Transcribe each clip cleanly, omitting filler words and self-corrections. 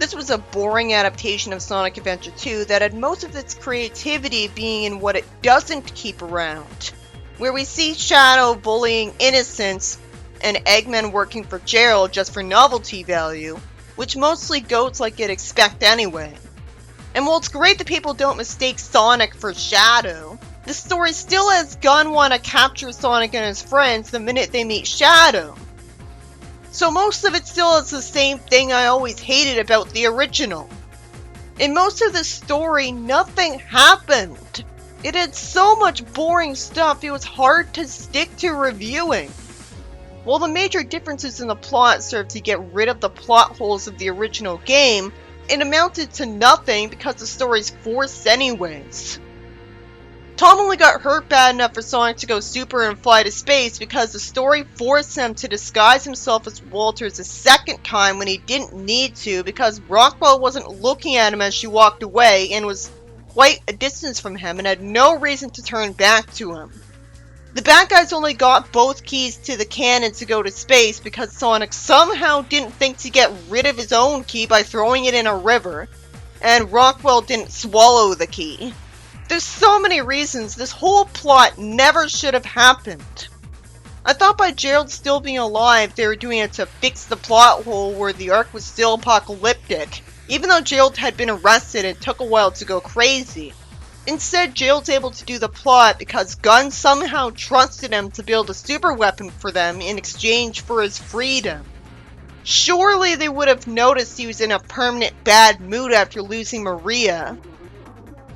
This was a boring adaptation of Sonic Adventure 2 that had most of its creativity being in what it doesn't keep around, where we see Shadow bullying innocents and Eggman working for Gerald just for novelty value, which mostly goes like you'd expect anyway. And while it's great that people don't mistake Sonic for Shadow, the story still has Gun want to capture Sonic and his friends the minute they meet Shadow. So most of it still is the same thing I always hated about the original. In most of the story, nothing happened. It had so much boring stuff it was hard to stick to reviewing. While the major differences in the plot served to get rid of the plot holes of the original game, it amounted to nothing because the story's forced anyways. Tom only got hurt bad enough for Sonic to go super and fly to space because the story forced him to disguise himself as Walters a second time when he didn't need to because Rockwell wasn't looking at him as she walked away and was quite a distance from him and had no reason to turn back to him. The bad guys only got both keys to the cannon to go to space because Sonic somehow didn't think to get rid of his own key by throwing it in a river, and Rockwell didn't swallow the key. There's so many reasons this whole plot never should have happened. I thought by Gerald still being alive they were doing it to fix the plot hole where the arc was still apocalyptic, even though Gerald had been arrested and took a while to go crazy. Instead, Gerald's able to do the plot because Gunn somehow trusted him to build a super weapon for them in exchange for his freedom. Surely they would have noticed he was in a permanent bad mood after losing Maria.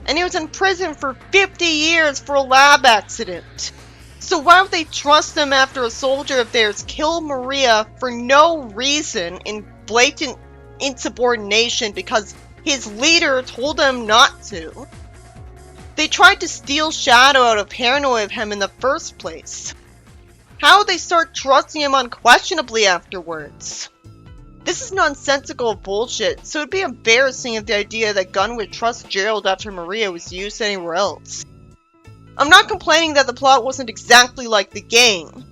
And he was in prison for 50 years for a lab accident. So why would they trust him after a soldier of theirs killed Maria for no reason in blatant insubordination because his leader told him not to? They tried to steal Shadow out of paranoia of him in the first place. How would they start trusting him unquestionably afterwards? This is nonsensical bullshit, so it'd be embarrassing if the idea that Gunn would trust Gerald after Maria was used anywhere else. I'm not complaining that the plot wasn't exactly like the game.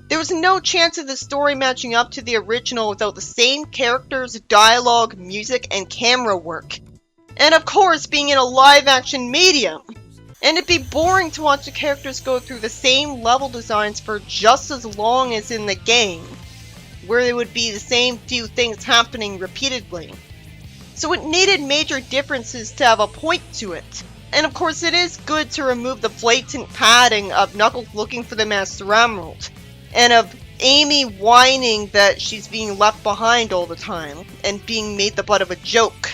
There was no chance of the story matching up to the original without the same characters, dialogue, music, and camera work. And of course, being in a live-action medium. And it'd be boring to watch the characters go through the same level designs for just as long as in the game, where there would be the same few things happening repeatedly. So it needed major differences to have a point to it. And of course it is good to remove the blatant padding of Knuckles looking for the Master Emerald, and of Amy whining that she's being left behind all the time, and being made the butt of a joke.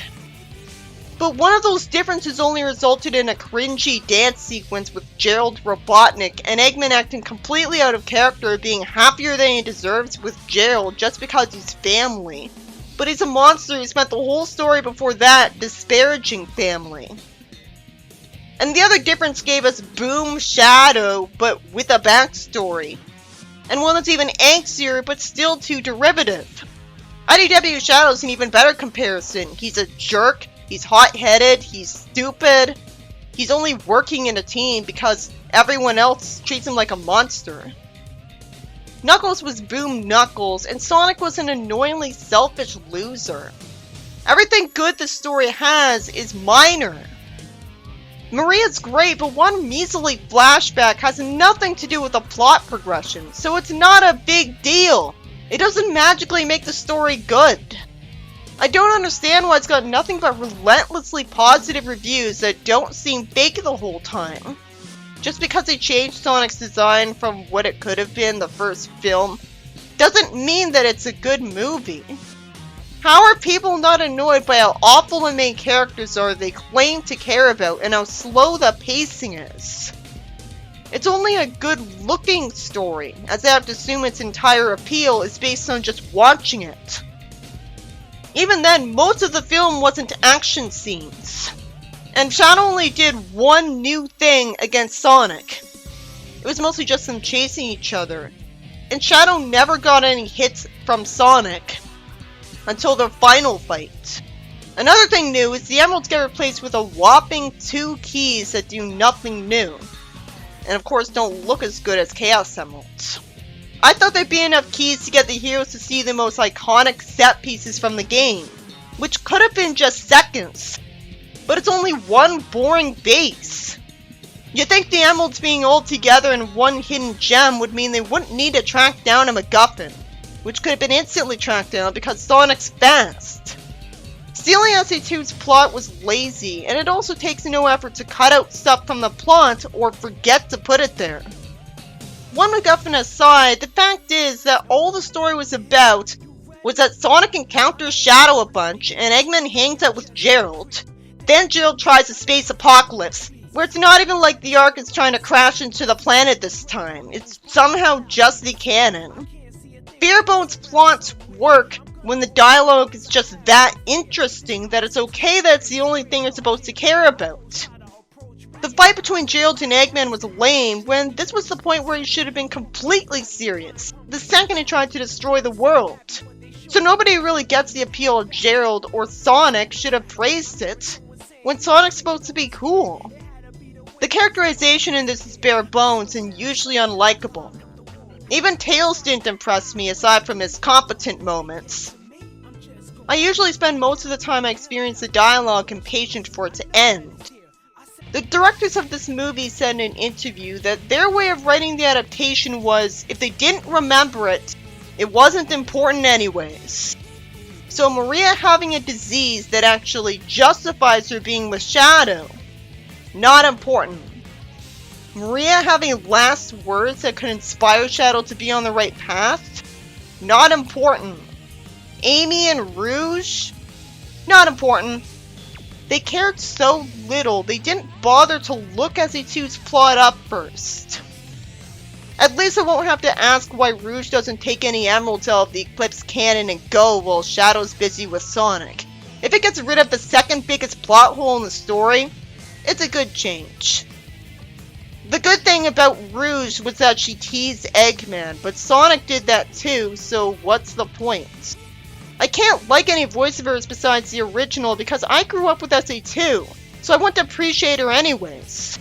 But one of those differences only resulted in a cringy dance sequence with Gerald Robotnik and Eggman acting completely out of character, being happier than he deserves with Gerald just because he's family. But he's a monster who spent the whole story before that disparaging family. And the other difference gave us Boom Shadow, but with a backstory. And one that's even angstier, but still too derivative. IDW Shadow's an even better comparison. He's a jerk. He's hot-headed, he's stupid, he's only working in a team because everyone else treats him like a monster. Knuckles was Boom Knuckles, and Sonic was an annoyingly selfish loser. Everything good the story has is minor. Maria's great, but one measly flashback has nothing to do with the plot progression, so it's not a big deal. It doesn't magically make the story good. I don't understand why it's got nothing but relentlessly positive reviews that don't seem fake the whole time. Just because they changed Sonic's design from what it could have been the first film, doesn't mean that it's a good movie. How are people not annoyed by how awful the main characters are they claim to care about and how slow the pacing is? It's only a good-looking story, as I have to assume its entire appeal is based on just watching it. Even then, most of the film wasn't action scenes. And Shadow only did one new thing against Sonic. It was mostly just them chasing each other. And Shadow never got any hits from Sonic until their final fight. Another thing new is the emeralds get replaced with a whopping 2 keys that do nothing new. And of course don't look as good as Chaos Emeralds. I thought there'd be enough keys to get the heroes to see the most iconic set pieces from the game. which could have been just seconds, but it's only one boring base. You'd think the emeralds being all together in one hidden gem would mean they wouldn't need to track down a MacGuffin, which could have been instantly tracked down because Sonic's fast. Stealing SA2's plot was lazy, and it also takes no effort to cut out stuff from the plot or forget to put it there. One MacGuffin aside, the fact is that all the story was about was that Sonic encounters Shadow a bunch, and Eggman hangs out with Gerald. Then Gerald tries a space apocalypse, where it's not even like the Ark is trying to crash into the planet this time. It's somehow just the canon. Barebones plots work when the dialogue is just that interesting that it's okay that it's the only thing you're supposed to care about. The fight between Gerald and Eggman was lame when this was the point where he should have been completely serious, the second he tried to destroy the world. So nobody really gets the appeal of Gerald, or Sonic should have praised it, when Sonic's supposed to be cool. The characterization in this is bare bones and usually unlikable. Even Tails didn't impress me aside from his competent moments. I usually spend most of the time I experience the dialogue impatient for it to end. The directors of this movie said in an interview that their way of writing the adaptation was, if they didn't remember it, it wasn't important anyways. So Maria having a disease that actually justifies her being with Shadow, not important. Maria having last words that could inspire Shadow to be on the right path, not important. Amy and Rouge, not important. They cared so little, they didn't bother to look SA2's plot up first. At least I won't have to ask why Rouge doesn't take any emeralds out of the Eclipse cannon and go while Shadow's busy with Sonic. If it gets rid of the second biggest plot hole in the story, it's a good change. The good thing about Rouge was that she teased Eggman, but Sonic did that too, so what's the point? I can't like any voiceovers besides the original because I grew up with SA2, so I want to appreciate her anyways.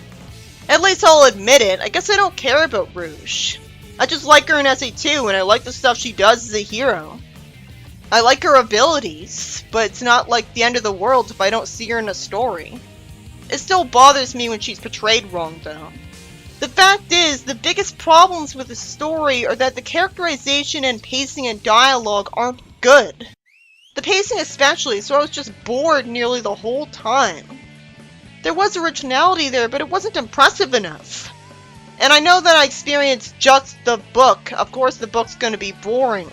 At least I'll admit it, I guess I don't care about Rouge. I just like her in SA2 and I like the stuff she does as a hero. I like her abilities, but it's not like the end of the world if I don't see her in a story. It still bothers me when she's portrayed wrong though. The fact is, the biggest problems with the story are that the characterization and pacing and dialogue aren't good. The pacing especially, so I was just bored nearly the whole time. There was originality there, but it wasn't impressive enough. And I know that I experienced just the book. Of course the book's gonna be boring.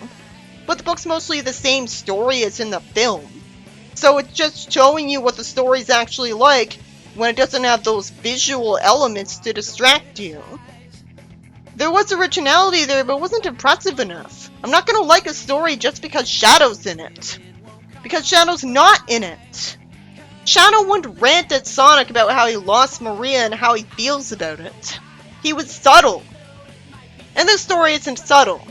But the book's mostly the same story as in the film. So it's just showing you what the story's actually like when it doesn't have those visual elements to distract you. There was originality there, but it wasn't impressive enough. I'm not gonna like a story just because Shadow's in it. Because Shadow's not in it. Shadow wouldn't rant at Sonic about how he lost Maria and how he feels about it. He was subtle. And this story isn't subtle.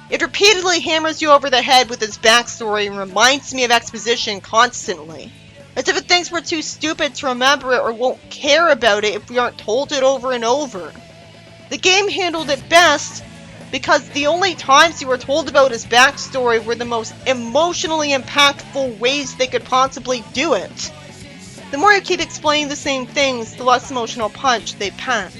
It repeatedly hammers you over the head with its backstory and reminds me of exposition constantly. As if it thinks we're too stupid to remember it or won't care about it if we aren't told it over and over. The game handled it best because the only times you were told about his backstory were the most emotionally impactful ways they could possibly do it. The more you keep explaining the same things, the less emotional punch they pack.